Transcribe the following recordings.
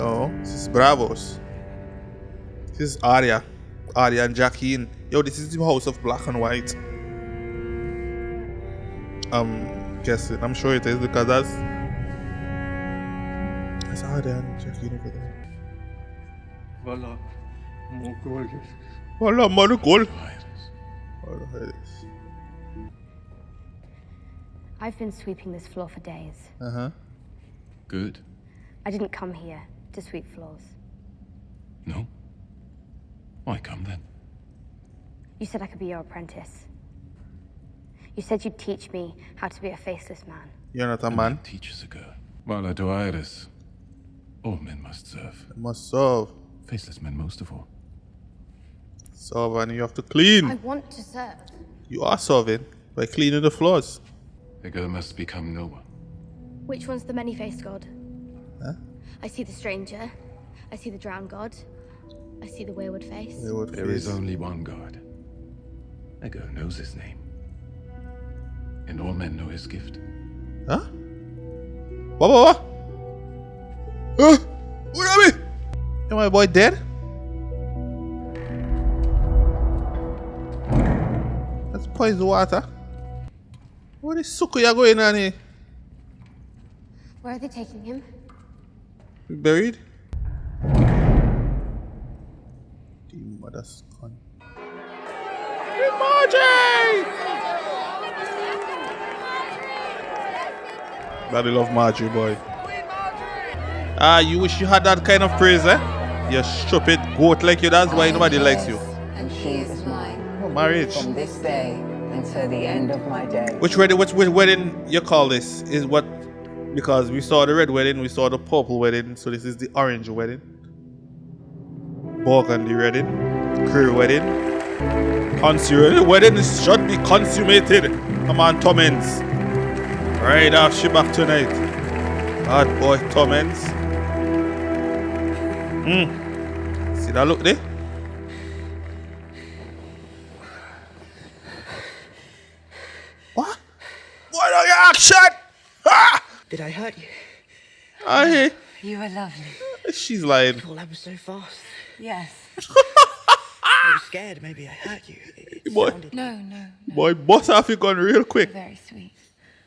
No, this is Bravos. This is Arya. Arya and Jacqueline. Yo, this is the house of black and white. I'm guessing. I'm sure it is because that's Arya and Jacqueline over there. Voila, more gorgeous. Voila, more gold. I've been sweeping this floor for days. Good. I didn't come here to sweep floors. No? Why come then? You said I could be your apprentice. You said you'd teach me how to be a faceless man. You're not a man. Teaches a girl. Vala do Iris. All men must serve. You must serve. Faceless men most of all. Serve and you have to clean. I want to serve. You are serving by cleaning the floors. A girl must become no one. Which one's the many-faced god? Huh? I see the stranger. I see the drowned god. I see the wayward face. There is only one god. A girl knows his name. And all men know his gift. Huh? What? Huh? What are we? Is my boy dead? Let's poison water. What is Sukuya going on here? Where are they taking him? Buried? The mother's con. Marjorie! Daddy love Marjorie, boy. You wish you had that kind of praise, eh? You stupid goat like you, that's why nobody likes you. And she is mine. Oh, marriage. From this day until the end of my day. Which wedding you call this? Is what? Because we saw the red wedding, we saw the purple wedding, so this is the orange wedding. Burgundy wedding. Grey wedding. The wedding should be consummated. Come on, Tomens. Right off she back tonight. Hard boy, Tomens. See that look there? What? What are your action? Ah! Did I hurt you? I You were lovely. She's lying. Well, that was so fast. Yes. I was scared. Maybe I hurt you. It Boy. sounded No. Boy, boss off your gun real quick. Very sweet.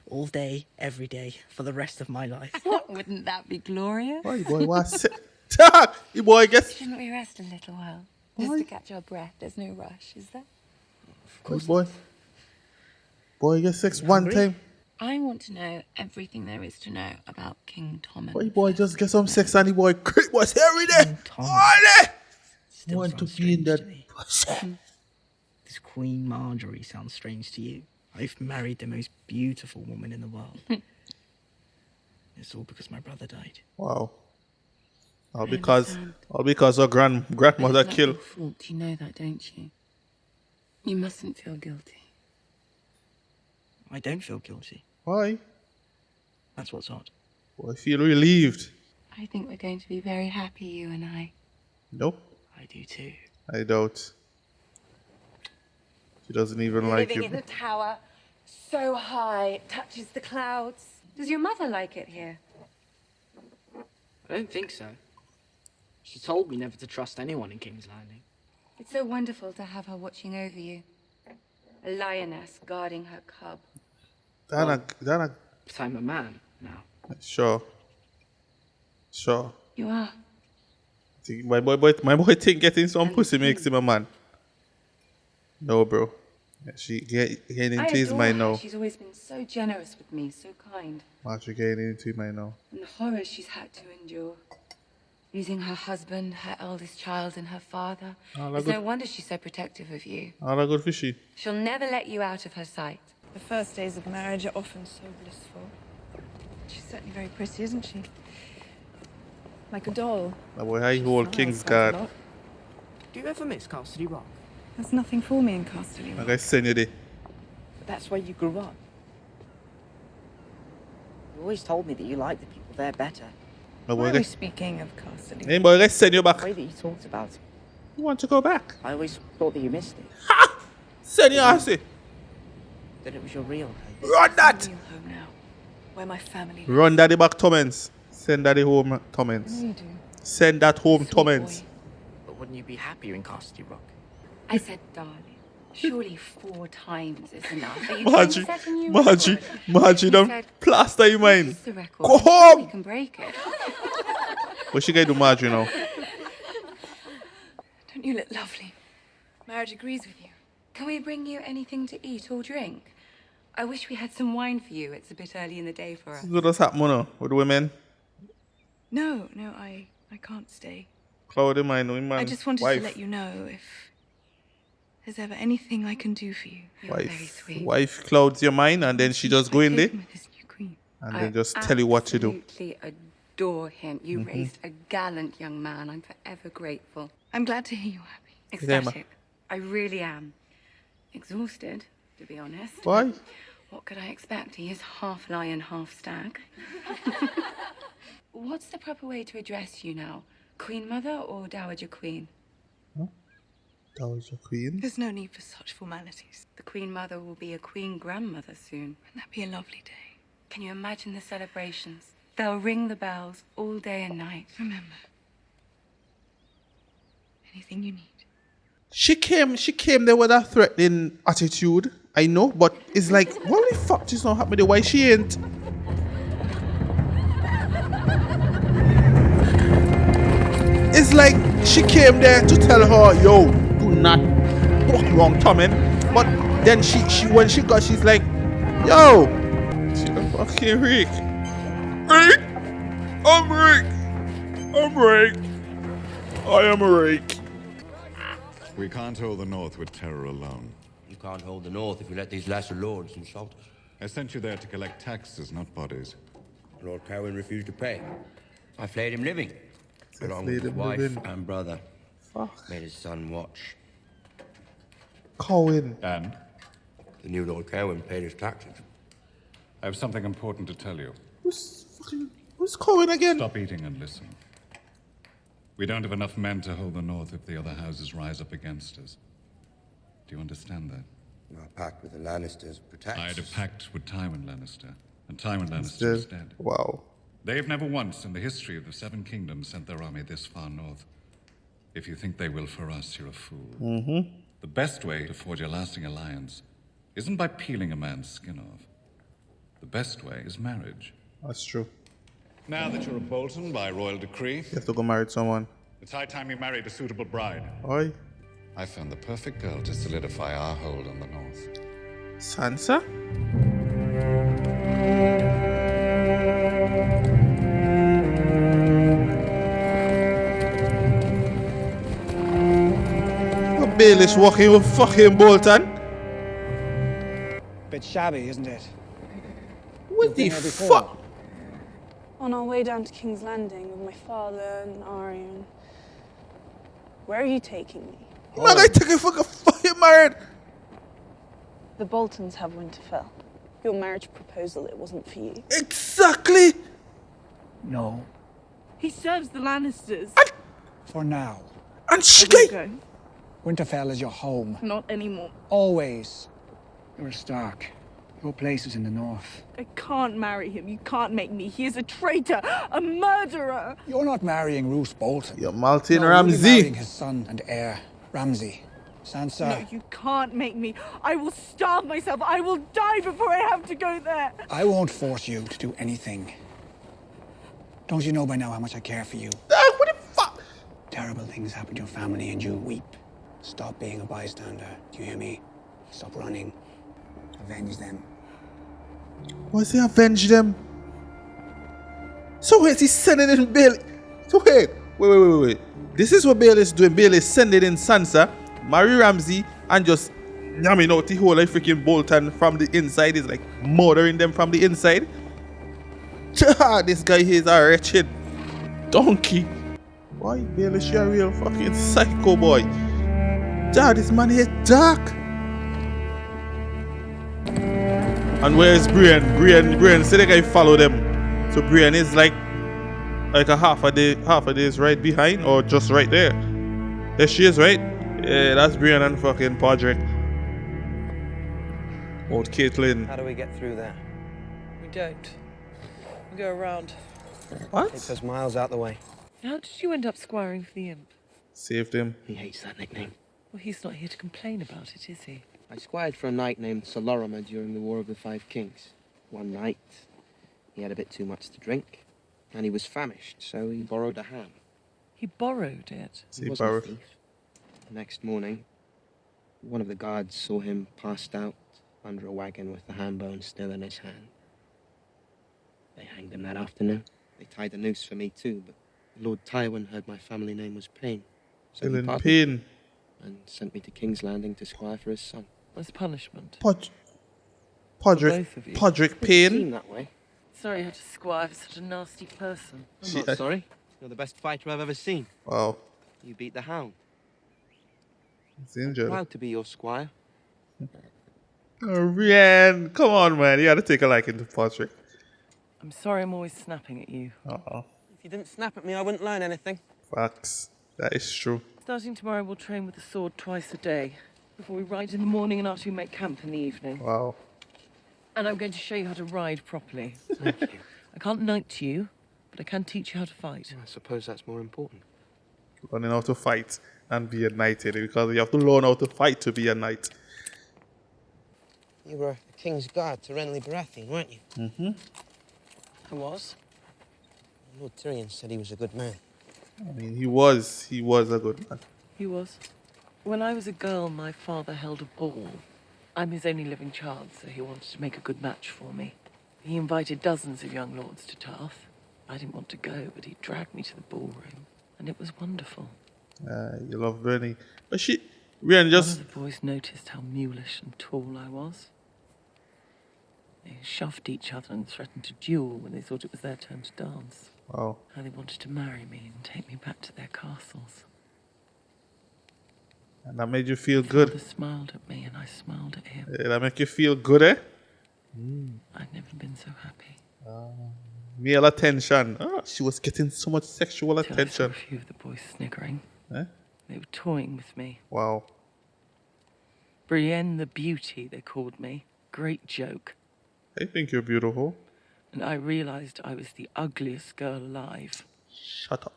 all day, every day, for the rest of my life. Wouldn't that be glorious? Why, boy, what's it? You boy, guess. Shouldn't we rest a little while? Just to catch our breath. There's no rush, is there? Of course. Boy, boy, get sex one hungry? time. I want to know everything there is to know about King Thomas. Boy, just get some sex and the boy crit was every day. Thomas. All day. Still Want to sounds be in strange that to me. pussy. This Queen Marjorie sounds strange to you. I've married the most beautiful woman in the world. It's all because my brother died. Wow. All because her grandmother It's not your killed. fault. You know that, don't you? You mustn't feel guilty. I don't feel guilty. Why? That's what's odd. Boy, I feel relieved. I think we're going to be very happy, you and I. Nope, I do too. I doubt. She doesn't even like Living you. in a tower so high it touches the clouds. Does your mother like it here? I don't think so. She told me never to trust anyone in King's Landing. It's so wonderful to have her watching over you. A lioness guarding her cub. Dana, But I'm a man now. sure. You are. My boy think getting some pussy makes him a man. No, bro. She getting I into his adore mind her. now. She's always been so generous with me, so kind. She getting into his mind now. And the horrors she's had to endure. Losing her husband, her eldest child, and her father. It's no wonder she's so protective of you. All that good fishy. She'll never let you out of her sight. The first days of marriage are often so blissful. She's certainly very pretty, isn't she? Like a doll. My boy, I hold Smiles King's quite a guard. lot. Do you ever miss Castle Rock? There's nothing for me in Castle Like Rock. I send you there. But that's where you grew up. You always told me that you liked the people there better. My Why boy, are we guys. speaking of Castle Hey, boy, let's send you The back. way that you talked about it. You want to go back? I always thought that you missed it. Send your ass. That it was your real home. Run that. Real home now, where my family lives. Run daddy back, Tomens. Send daddy home, Tomens. You do. Send that home, Sweet Torments. boy. But wouldn't you be happier in Castle Rock? I said, darling. Surely 4 times is enough. Are you Margie, going to set a new Margie, record? Margie, He don't said, plaster your "What mind. is the record? Go We home. can break it." What she gonna do, Margie, now? Don't you look lovely? Marriage agrees with you. Can we bring you anything to eat or drink? I wish we had some wine for you. It's a bit early in the day for us. What does happen now with the women? No, I can't stay. Cloud in mind, man. I just wanted wife. to let you know if there's ever anything I can do for you. You're very sweet. Wife clouds your mind and then she just go in there With this new queen. and then just tell you what to do. I absolutely adore him. You raised a gallant young man. I'm forever grateful. I'm glad to hear you're happy. Ecstatic. I really am. Exhausted, to be honest. Why? What could I expect? He is half lion, half stag. What's the proper way to address you now? Queen Mother or Dowager Queen? Dowager Queen? There's no need for such formalities. The Queen Mother will be a Queen Grandmother soon. Wouldn't that be a lovely day? Can you imagine the celebrations? They'll ring the bells all day and night. Remember, anything you need. She came there with a threatening attitude. I know, but it's like, what the fuck is not happening? Why she ain't? It's like she came there to tell her, yo, do not walk wrong, Tommen. But then she when she got, she's like, yo, she a fucking Rick. Rick, I'm Rick. I'm Rick. I am a Rick. We can't hold the North with terror alone. You can't hold the North if you let these lesser lords insult us. I sent you there to collect taxes, not bodies. Lord Carwin refused to pay. I flayed him living, along with his wife and brother. Fuck. Made his son watch. Cohen. And? The new Lord Carwin paid his taxes. I have something important to tell you. Who's Cohen again? Stop eating and listen. We don't have enough men to hold the North if the other houses rise up against us. Do you understand that? Our pact with the Lannisters protects I had a us. pact with Tywin Lannister, and Tywin Lannister is dead. Wow. They've never once in the history of the Seven Kingdoms sent their army this far north. If you think they will for us, you're a fool. The best way to forge a lasting alliance isn't by peeling a man's skin off. The best way is marriage. That's true. Now that you're a Bolton by royal decree, You have to go marry someone. it's high time you married a suitable bride. Oi. I found the perfect girl to solidify our hold on the North. Sansa? Baelish walking with fucking Bolton. Bit shabby, isn't it? What the fuck? On our way down to King's Landing with my father and Arya. And... Where are you taking me? Man, I take a fucking married. The Boltons have Winterfell. Your marriage proposal, it wasn't for you. Exactly. No. He serves the Lannisters. For now. And she Go. Winterfell is your home. Not anymore. Always. You're a Stark. Your place is in the North. I can't marry him. You can't make me. He is a traitor, a murderer. You're not marrying Roose Bolton. You're Martin No, Ramsay. you're marrying his son and heir, Ramsay. Sansa. No, you can't make me. I will starve myself. I will die before I have to go there. I won't force you to do anything. Don't you know by now how much I care for you? What the fuck? Terrible things happen to your family and you weep. Stop being a bystander. Do you hear me? Stop running. Avenge them. Why he avenge them? So wait, he's sending in Bael. So wait. This is what Bael is doing. Bael is sending in Sansa, marry Ramsay, and just yamming out the whole like freaking Bolton from the inside. Is like murdering them from the inside. This guy here is a wretched donkey. Why Bael is she a real fucking psycho boy? Dad, this man here dark. And where's Brienne? Brienne, say the guy follow them. So Brienne is like a half a day is right behind or just right there. There she is, right? Yeah, that's Brienne and fucking Podrick. Old Caitlyn. How do we get through there? We don't. We go around. What? Takes us miles out the way. How did you end up squiring for the imp? Saved him. He hates that nickname. Well, he's not here to complain about it, is he? I squired for a knight named Sir Lorimer during the War of the Five Kings. One night, he had a bit too much to drink, and he was famished, so he borrowed a ham. He borrowed it? He wasn't a thief. The next morning, one of the guards saw him passed out under a wagon with the ham bone still in his hand. They hanged him that afternoon. They tied a noose for me too, but Lord Tywin heard my family name was Payne. So he pardoned me and sent me to King's Landing to squire for his son. As punishment? Podrick Payne? That way. Sorry I had to squire for such a nasty person. I'm not sorry. You're the best fighter I've ever seen. Wow. You beat the hound. He's injured. Proud to be your squire. Oh, Brienne. Come on, man. You gotta take a liking to Podrick. I'm sorry I'm always snapping at you. Uh-oh. If you didn't snap at me, I wouldn't learn anything. Facts. That is true. Starting tomorrow, we'll train with the sword twice a day. Before we ride in the morning and after we make camp in the evening. Wow. And I'm going to show you how to ride properly. Thank you. I can't knight you, but I can teach you how to fight. I suppose that's more important. Learning how to fight and be a knight, because you have to learn how to fight to be a knight. You were the King's Guard to Renly Baratheon, weren't you? Mm-hmm. I was. Lord Tyrion said he was a good man. I mean, he was a good man. He was. When I was a girl, my father held a ball. I'm his only living child, so he wanted to make a good match for me. He invited dozens of young lords to Tarth. I didn't want to go, but he dragged me to the ballroom, and it was wonderful. You love Bernie. But Brienne just... One of the boys noticed how mulish and tall I was. They shoved each other and threatened to duel when they thought it was their turn to dance. Wow. How they wanted to marry me and take me back to their castles. And that made you feel good. Father smiled at me and I smiled at him. That make you feel good, eh? I'd never been so happy. Male attention. Oh, she was getting so much sexual attention. I saw a few of the boys sniggering. Eh? They were toying with me. Wow. Brienne the Beauty, they called me. Great joke. I think you're beautiful. And I realized I was the ugliest girl alive. Shut up.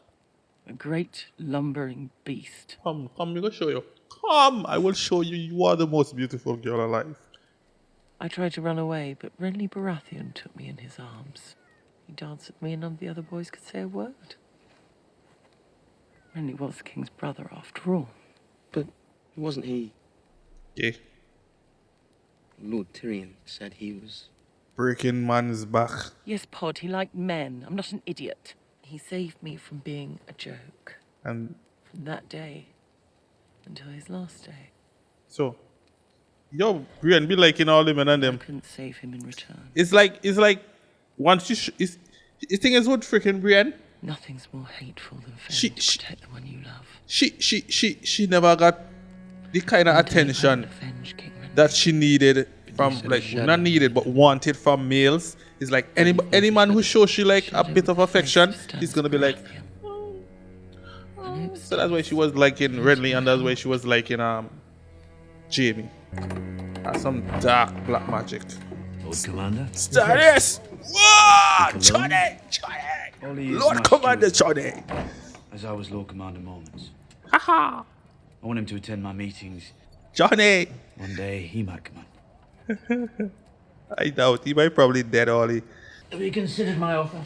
A great lumbering beast. Come, I'm gonna show you. Come, I will show you. You are the most beautiful girl alive. I tried to run away, but Renly Baratheon took me in his arms. He danced with me and none of the other boys could say a word. Renly was the king's brother after all. But wasn't he... Yeah. Lord Tyrion said he was... Breaking man's back. Yes, Pod, he liked men. I'm not an idiot. He saved me from being a joke. And... From that day until his last day. So, yo, Brienne be liking all them and them. I couldn't save him in return. It's like once you the thing is with freaking Brienne. Nothing's more hateful than failing to protect the one you love. She never got the kind of attention that she needed from, like, not needed but wanted from males. It's like any man who shows she like a bit of affection, he's gonna be like. So that's why she was liking Renly, and that's why she was liking Jamie. That's some dark black magic. Lord Commander. Status! Whoa! Johnny! Lord Commander Johnny! As I was Lord Commander moments. Haha! I want him to attend my meetings. Johnny! One day he might come I doubt. He might probably dead already. Have you considered my offer?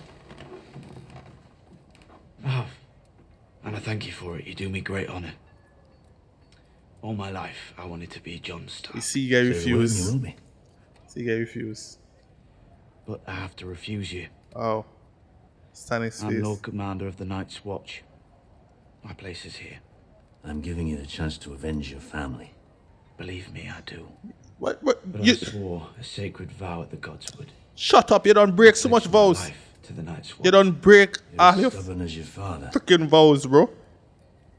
Oh, and I thank you for it. You do me great honor. All my life, I wanted to be Jon Snow. You see, guy refuse. You will be. See, guy refuse. But I have to refuse you. Oh. Stannis' I'm face. Lord Commander of the Night's Watch. My place is here. I'm giving you the chance to avenge your family. Believe me, I do. What? But I swore a sacred vow at the Godswood. Shut up! You don't break so much vows. To the Night's Watch. You don't break all your stubborn as your father. freaking vows, bro.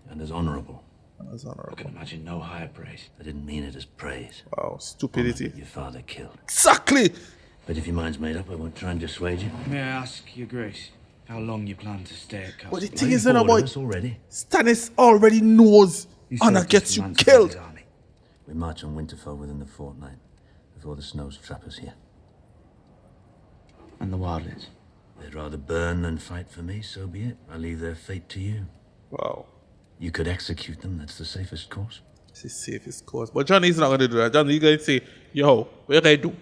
And as honorable. As honorable. I can imagine no higher praise. I didn't mean it as praise. Wow, stupidity. Your father killed. Exactly. But if your mind's made up, I won't try and dissuade you. May I ask, Your Grace, how long you plan to stay at Castle? But the thing is, boy, already? Stannis already knows honor gets you killed. We march on Winterfell within the fortnight, before the Snows trap us here. And the Wildlings? They'd rather burn than fight for me, so be it. I leave their fate to you. Wow. You could execute them, that's the safest course. It's the safest course. But Johnny's not going to do that. Johnny, you're going to say, yo, what you going to do?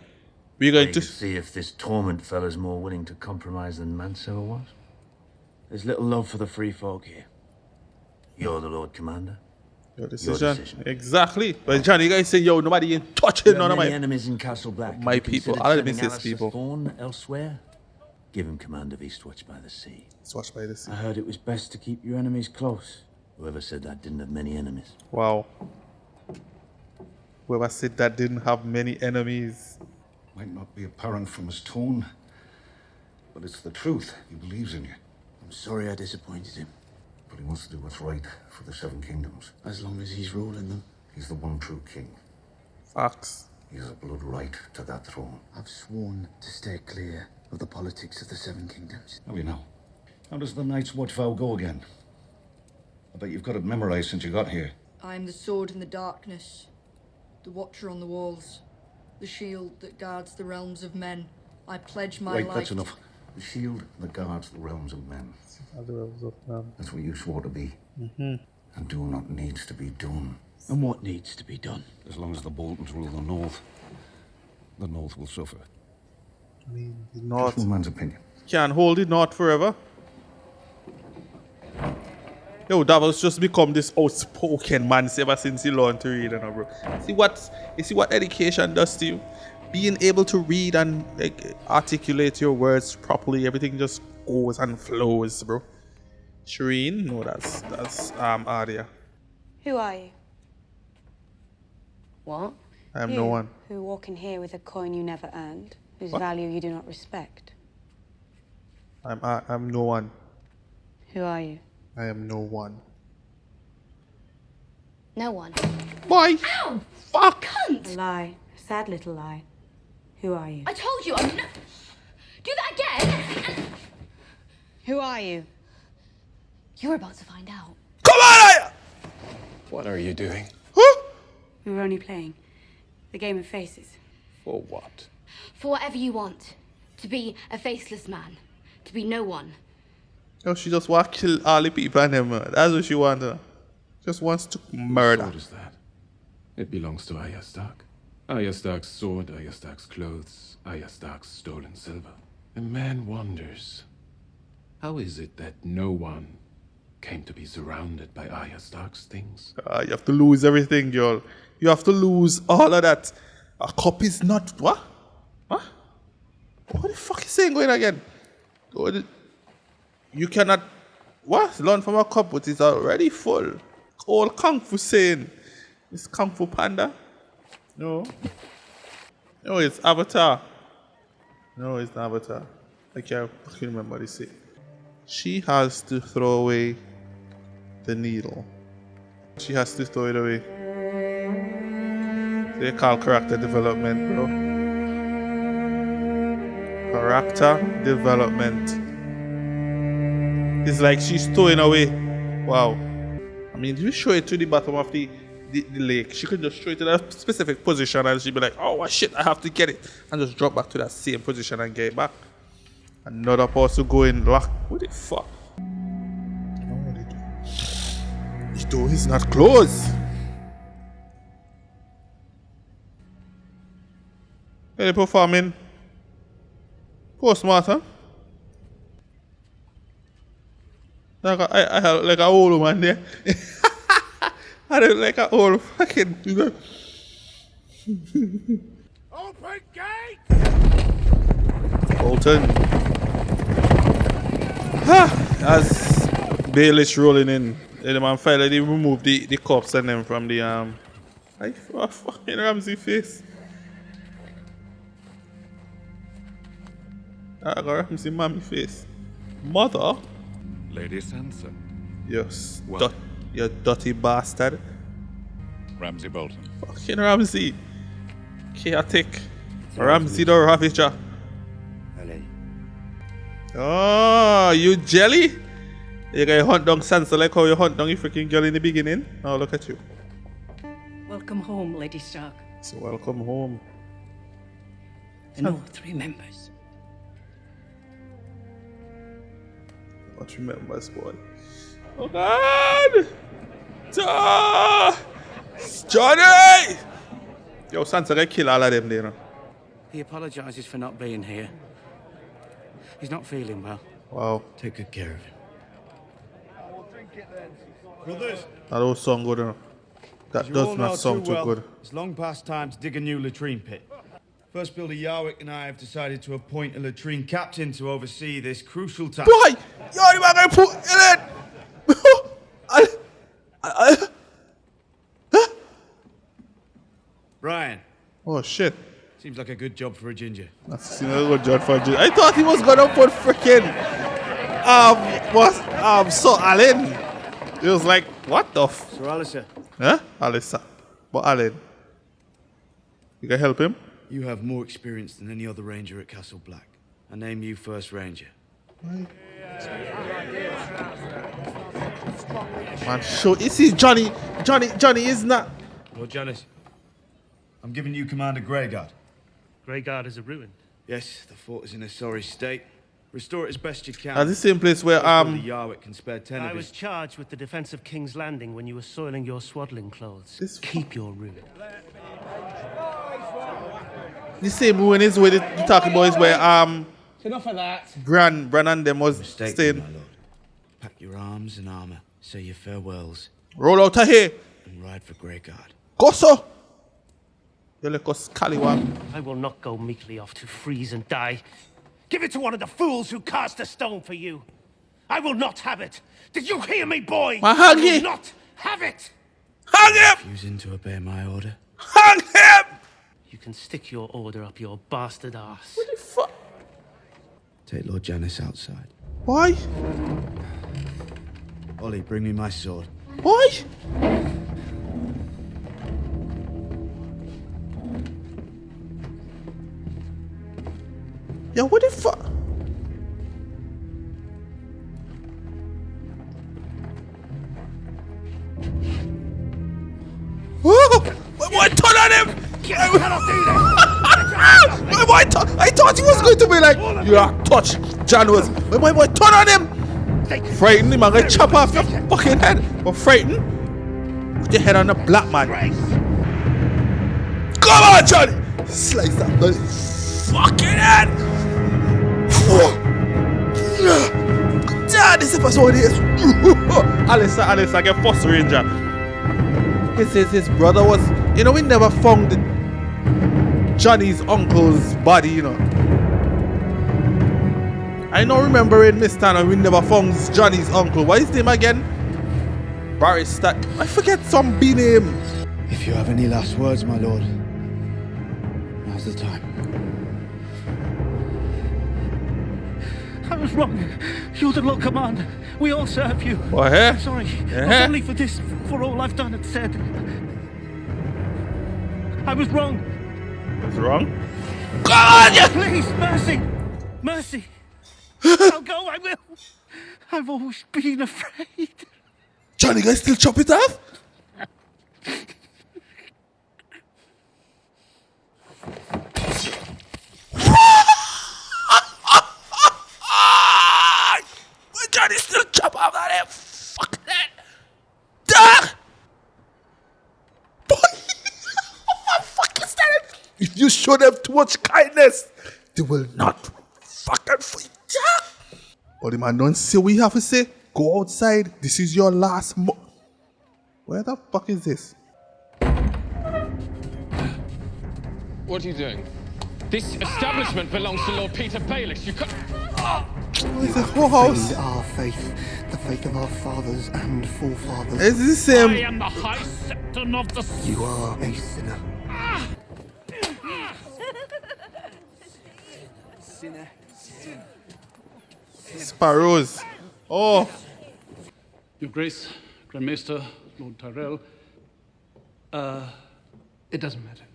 We're going to see if this Torment fella's more willing to compromise than Manso was. There's little love for the free folk here. You're the Lord Commander. Your decision. Exactly. But Johnny, you guys say, yo, nobody ain't touching none of my enemies in Castle Black. My people. I'll miss his people. Thorn elsewhere. Give him command of Eastwatch by the Sea. Eastwatch by the Sea. I heard it was best to keep your enemies close. Whoever said that didn't have many enemies. Wow. Whoever said that didn't have many enemies. Might not be apparent from his tone, but it's the truth. He believes in you. I'm sorry I disappointed him. But he wants to do what's right for the Seven Kingdoms. As long as he's ruling them. He's the one true king. Facts. He has a blood right to that throne. I've sworn to stay clear of the politics of the Seven Kingdoms. How you know? How does the Night's Watch vow go again? I bet you've got it memorized since you got here. I am the sword in the darkness, the watcher on the walls, the shield that guards the realms of men. I pledge my life. Right, that's enough. The shield that guards the realms of men. That's what you swore to be. And do not needs to be done. And what needs to be done? As long as the Boltons rule the North will suffer. I mean, the North. Just one man's opinion. Can't hold the North forever. Yo, Davos just become this outspoken man ever since he learned to read, bro. You see what education does to you? Being able to read and articulate your words properly, everything just goes and flows, bro. Shireen? No, that's Arya. Who are you? What? I am no one. Who walk in here with a coin you never earned, whose What? value you do not respect. I'm no one. Who are you? I am no one. No one. Boy! Ow! Fuck! A lie. A sad little lie. Who are you? I told you, I'm not... Do that again! Who are you? You're about to find out. Come on, Arya! What are you doing? We were only playing. The game of faces. For what? For whatever you want. To be a faceless man. To be no one. Yo, she just want to kill all the people and them. That's what she wants. Just wants to murder. What sword is that? It belongs to Arya Stark. Arya Stark's sword, Arya Stark's clothes, Arya Stark's stolen silver. A man wonders, how is it that no one came to be surrounded by Arya Stark's things? You have to lose everything, girl. You have to lose all of that. A cup is not... What? What? What the fuck is saying going again? You cannot... What? Learn from a cup, but it's already full. All Kung Fu saying. It's Kung Fu Panda. No. No, it's Avatar. No, it's not Avatar. I can't fucking remember what they say. She has to throw away the needle. She has to throw it away. They call character development, bro. Character development. It's like she's throwing away. Wow. I mean, if you show it to the bottom of the lake, she could just throw it to that specific position and she'd be like, oh shit, I have to get it. And just drop back to that same position and get it back. Another person go in lock. What the fuck? The door is not closed. They performing postmortem. Like I have like an old woman there. I don't like an old fucking. Open gate! Bolton. As Baelish rolling in, the man finally remove the corpse and them from the like fucking Ramsay face. I got Ramsay mommy face. Mother. Lady Sansa. Yes. Well. You dirty bastard. Ramsay Bolton. Fucking Ramsay. Chaotic. Ramsay the Ravager. Oh, you jelly? You gonna hunt down Sansa like how you hunt down your freaking girl in the beginning? Oh, look at you. Welcome home, Lady Stark. So welcome home. The North remembers. But remember, boy. Oh God! Johnny! Yo, Sansa, they kill all of them there, you know. He apologizes for not being here. He's not feeling well. Wow. Take good care of him. Brothers, That old song good, you know. That as you all does know not sound too well, good. It's long past time to dig a new latrine pit. First Builder Yarwick and I have decided to appoint a latrine captain to oversee this crucial task. Boy! Yo, you are going to put it in! Brian. Oh, shit. Seems like a good job for a ginger. That's a good job for a ginger. I thought he was going to put freaking, so Alan. He was like, what the f... Sir Alistair. Huh? Alistair. But Alan. You can help him? You have more experience than any other ranger at Castle Black. I name you first ranger. Man, show. You see, Johnny is not... Lord Janice, I'm giving you command of Greyguard. Greyguard is a ruin. Yes, the fort is in a sorry state. Restore it as best you can. That's the same place where, Yarwick can spare 10 I of was his... charged with the defense of King's Landing when you were soiling your swaddling clothes. Keep your ruin. The same ruin is where the talking about is where, Enough of that. Bran and them was Mistake, staying. my lord. Pack your arms and armor, say your farewells. Roll out of here. And ride for Greyguard. Go, so. You look us scallywag. I will not go meekly off to freeze and die. Give it to one of the fools who cast a stone for you. I will not have it. Did you hear me, boy? I will not have it. Hang him! Refusing to obey my order. Hang him! You can stick your order up your bastard ass. What the fuck? Take Lord Janice outside. Why? Ollie, bring me my sword. Why? Yeah, what the fuck? Oh! Why turn on him? I thought he was going to be like, you are touched. Jon was. My boy, turn on him. Frighten him, I'm going to chop off your fucking head. But frighten? Put your head on the black man. Come on, Johnny. Slice that bloody fucking head. This is what it is. Alistair, get first ranger. He says his brother was, you know, we never found Johnny's uncle's body, you know. I don't remember in Miss Tanner, we never found Johnny's uncle. What is his name again? Barrister. I forget some B name. If you have any last words, my lord, now's the time. I was wrong. You're the Lord Commander. We all serve you. What, I'm sorry. Not only for this, for all I've done and said. I was wrong. Was wrong? God! Please, mercy. Mercy. I'll go, I will. I've always been afraid. Johnny, guys still chop it off? Johnny still chop off that head. Fuck that. Duh! Boy, what fuck is that? If you show them too much kindness, they will not fucking fight. But the man don't say what you have to say. Go outside. This is your last Where the fuck is this? What are you doing? This establishment belongs to Lord Peter Baelish. You can't... It's a whole house. Our faith, the faith of our fathers and forefathers. Is this him? I am the High Septon of the... You are a sinner. Sparrows. Oh. Your Grace, Grand Maester, Lord Tyrell. It doesn't matter.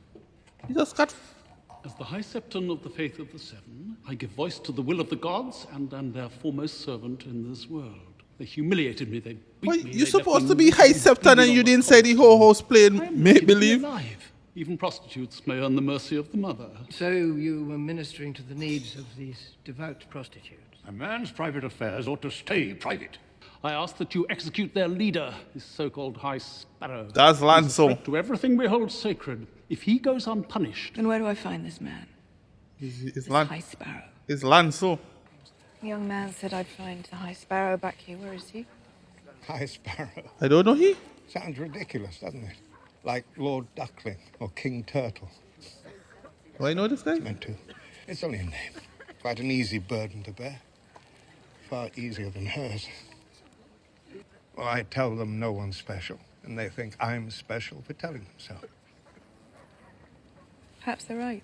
He just got... As the High Septon of the Faith of the Seven, I give voice to the will of the gods and am their foremost servant in this world. They humiliated me, they beat me. You're supposed to be High Septon and you didn't say the whole house playing make-believe? Alive. Even prostitutes may earn the mercy of the mother. So you were ministering to the needs of these devout prostitutes? A man's private affairs ought to stay private. I ask that you execute their leader, this so-called High Sparrow. That's Lanso. He's a threat to everything we hold sacred. If he goes unpunished... Then where do I find this man? It's High Sparrow. It's Lanso. The young man said I'd find the High Sparrow back here. Where is he? High Sparrow. I don't know he. Sounds ridiculous, doesn't it? Like Lord Duckling or King Turtle. Do I know this guy? It's meant to. It's only a name. Quite an easy burden to bear. Far easier than hers. Well, I tell them no one's special, and they think I'm special for telling them so. Perhaps they're right.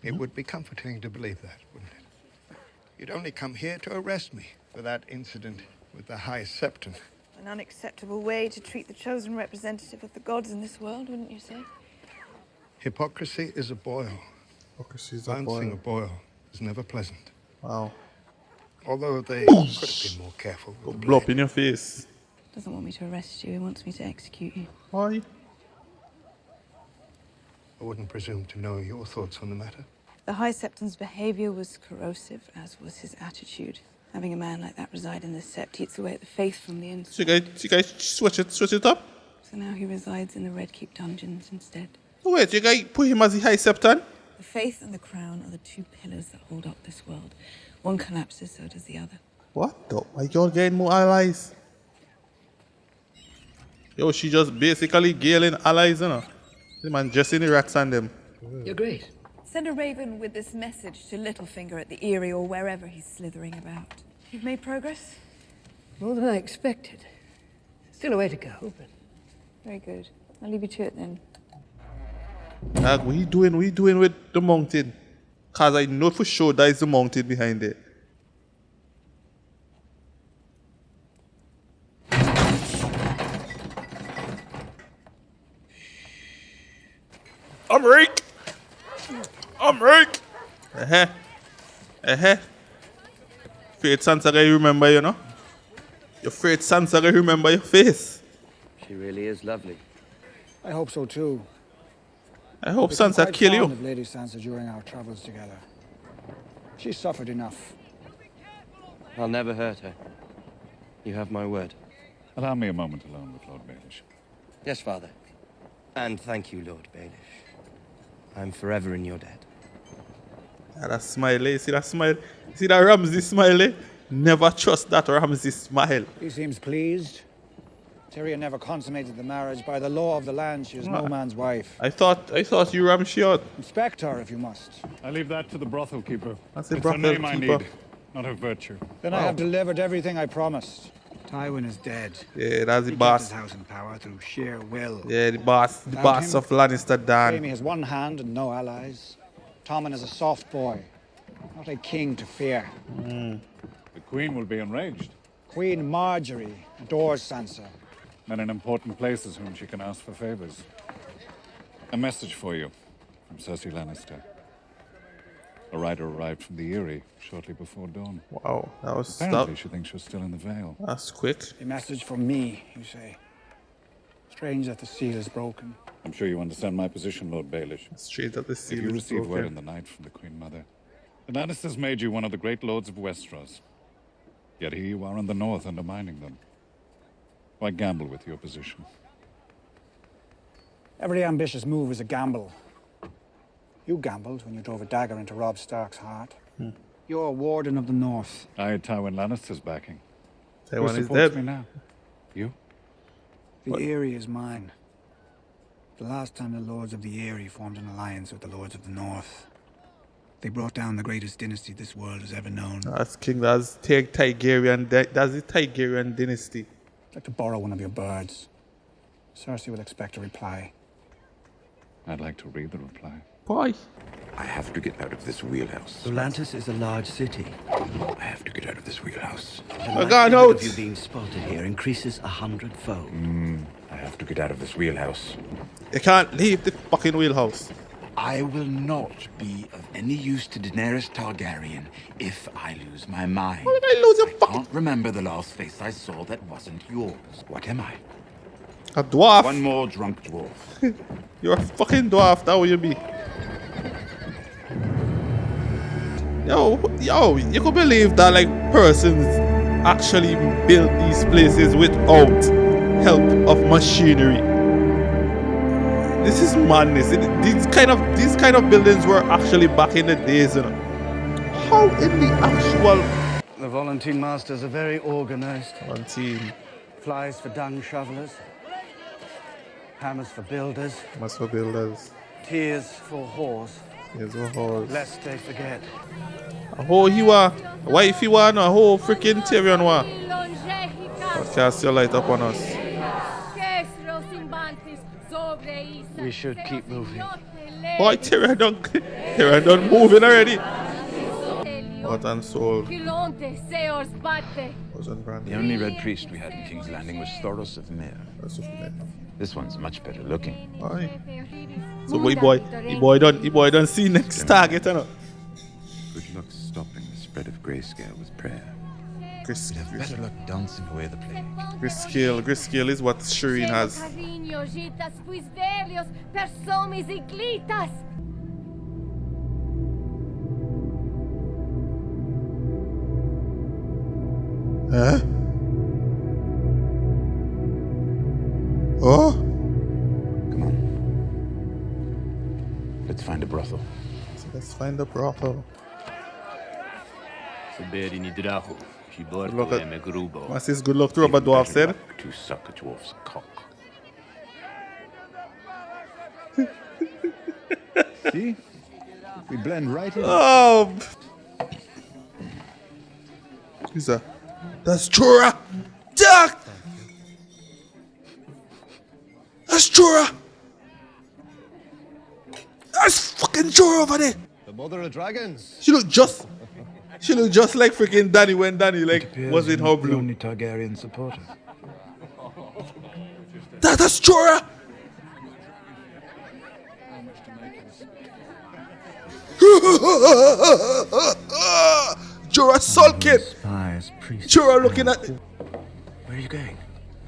It would be comforting to believe that, wouldn't it? You'd only come here to arrest me for that incident with the High Septon. An unacceptable way to treat the chosen representative of the gods in this world, wouldn't you say? Hypocrisy is a boil. Hypocrisy is a Bouncing a boil. boil is never pleasant. Wow. Although they could have been more careful. Go blow up in your face. Doesn't want me to arrest you. He wants me to execute you. Why? I wouldn't presume to know your thoughts on the matter. The High Septon's behavior was corrosive, as was his attitude. Having a man like that reside in the Sept eats away at the faith from the inside. So you guys switch it up? So now he resides in the Red Keep dungeons instead. Oh wait, you guys put him as the High Septon? The faith and the crown are the two pillars that hold up this world. One collapses, so does the other. What the? Why you're getting more allies? Yo, she just basically gailing allies, you know? The man just in the rats and them. You're great. Send a raven with this message to Littlefinger at the Eyrie or wherever he's slithering about. You've made progress? More than I expected. Still a way to go, but... Very good. I'll leave you to it then. What you doing with the mountain? Cause I know for sure that is the mountain behind there. I'm Rick. Afraid Sansa guy remember you know? You're afraid Sansa guy remember your face. She really is lovely. I hope so too. I hope Become Sansa quite kill you. fond of Lady Sansa during our travels together. She suffered enough. I'll never hurt her. You have my word. Allow me a moment alone with Lord Baelish. Yes, Father. And thank you, Lord Baelish. I'm forever in your debt. Ah, that smile, eh? See that smile? See that Ramsay smile, eh? Never trust that Ramsay smile. He seems pleased. Tyrion never consummated the marriage. By the law of the land, she is no man's wife. I thought you rammed she out. Inspect her if you must. I leave that to the brothel keeper. That's the It's brothel her name I keeper. need, not her virtue. Then I have delivered everything I promised. Tywin is dead. Yeah, that's the He boss. kept his house in power through sheer will. Yeah, the boss Without him, of Lannister Dan. Jaime has one hand and no allies. Tommen is a soft boy, not a king to fear. The Queen will be enraged. Queen Marjorie adores Sansa. Men in important places whom she can ask for favors. A message for you from Cersei Lannister. A rider arrived from the Eyrie shortly before dawn. Wow, that was Apparently she thinks you're still in the Vale. That's quick. A message from me, you say. Strange that the seal is broken. I'm sure you understand my position, Lord Baelish. Strange that the seal If you is receive word broken. in the night from the Queen Mother, the Lannisters made you one of the great lords of Westeros. Yet here you are in the north undermining them. Why gamble with your position? Every ambitious move is a gamble. You gambled when you drove a dagger into Robb Stark's heart. You're a warden of the north. I had Tywin Lannister's backing. Tywin Who is supports dead. me now? You? The Eyrie is mine. The last time the Lords of the Eyrie formed an alliance with the Lords of the North, they brought down the greatest dynasty this world has ever known. That's King, that's Targaryen, that's the Targaryen dynasty. I'd like to borrow one of your birds. Cersei will expect a reply. I'd like to read the reply. Why? I have to get out of this wheelhouse. Atlantis is a large city. I have to get out of this wheelhouse. I got out. Of you being spotted here increases 100-fold. I have to get out of this wheelhouse. You can't leave the fucking wheelhouse. I will not be of any use to Daenerys Targaryen if I lose my mind. Why did I lose your I can't remember the last face I saw that wasn't yours. What am I? A dwarf. One more drunk dwarf. You're a fucking dwarf, that will you be. Yo, you could believe that like persons actually built these places without help of machinery. This is madness. These kind of buildings were actually back in the days, you know. How in the actual... The Volunteer Masters are very organized. Volunteer. Flies for dung shovelers. Hammers for builders. Hammers for builders. Tears for whores. Tears for whores. Lest they forget. A whore he wa. Wife he wa, no, a whole freaking Tyrion wa. Cast your light up on us. We should keep moving. Boy, Tyrion done moving already. What and soul. The only red priest we had in King's Landing was Thoros of Myr. This one's much better looking. Aye. So boy done see next target, you know. Good luck stopping the spread of grayscale with prayer. We'd have better luck dancing away the plague. Grayscale is what Shireen has. Huh? Oh? Come on. Let's find a brothel. Let's find a brothel. Look at what's this good luck to Robert Dwarf said? To suck a dwarf's cock. See? We blend right in. Oh! Who's that? That's Jorah! Duck! That's Jorah! That's fucking Jorah over there! The mother of dragons. She looked just like freaking Dany when Dany was in her blue. Only Targaryen supporter. That's Jorah! Jorah sulking! Jorah looking at... Where are you going?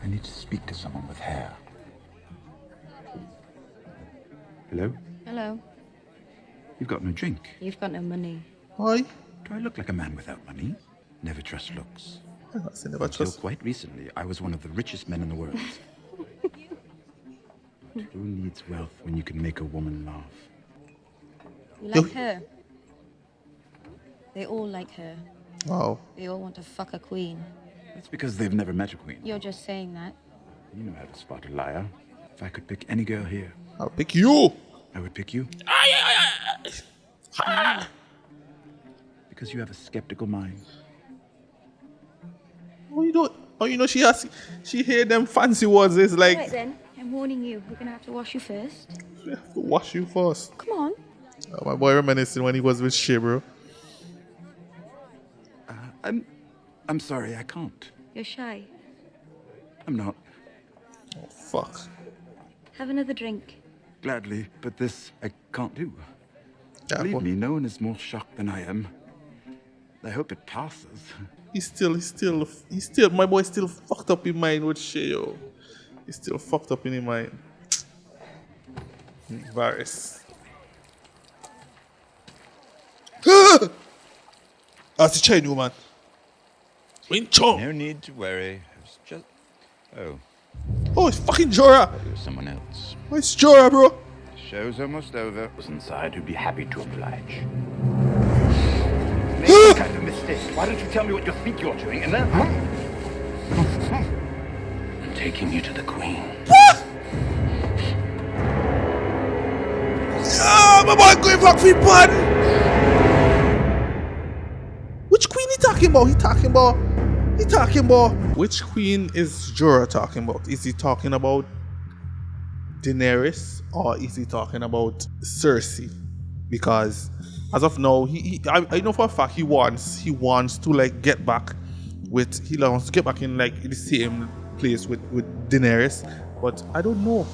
I need to speak to someone with hair. Hello? Hello. You've got no drink. You've got no money. Why? Do I look like a man without money? Never trust looks. Never Until quite recently, I was one of the richest men in the world. Who needs wealth when you can make a woman laugh? You like her? They all like her. Wow. They all want to fuck a queen. That's because they've never met a queen. You're just saying that. You know how to spot a liar. If I could pick any girl here, I'll pick you. I would pick you. Because you have a skeptical mind. Oh, you don't. Oh, you know she hear them fancy words. It's like. Right then, I'm warning you. We're gonna have to wash you first. We have to wash you first. Come on. Oh, my boy reminiscing when he was with Shay, bro. I'm sorry, I can't. You're shy. I'm not. Oh, fuck. Have another drink. Gladly, but this I can't do. Yeah, Believe me, no one is more shocked than I am. I hope it passes. He's still, my boy still fucked up in mind with Shay, yo. He's still fucked up in his mind. Varys. That's the Chinese woman. No need to worry. It's just... Oh. Oh, it's fucking Jorah. It was someone else. Oh, it's Jorah, bro. The show's almost over. Who's inside who'd be happy to oblige. Make some kind of mistake. Why don't you tell me what you think you're doing and then... I'm taking you to the Queen. What? Ah, my boy going back for fun. Which queen he talking about? He talking about... Which queen is Jorah talking about? Is he talking about Daenerys or is he talking about Cersei? Because as of now, I know for a fact he wants to like get back in like the same place with Daenerys, but I don't know.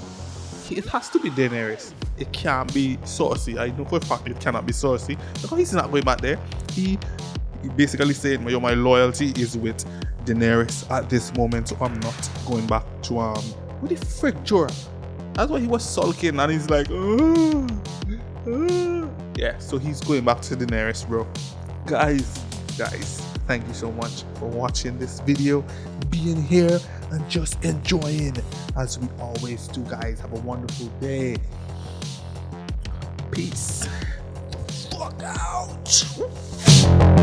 It has to be Daenerys. It can't be Cersei. I know for a fact it cannot be Cersei because he's not going back there. He basically saying, my loyalty is with Daenerys at this moment, so I'm not going back to what the frick, Jorah? That's why he was sulking and he's like, yeah, so he's going back to Daenerys, bro. guys, thank you so much for watching this video, being here, and just enjoying as we always do, guys. Have a wonderful day. Peace. Fuck out.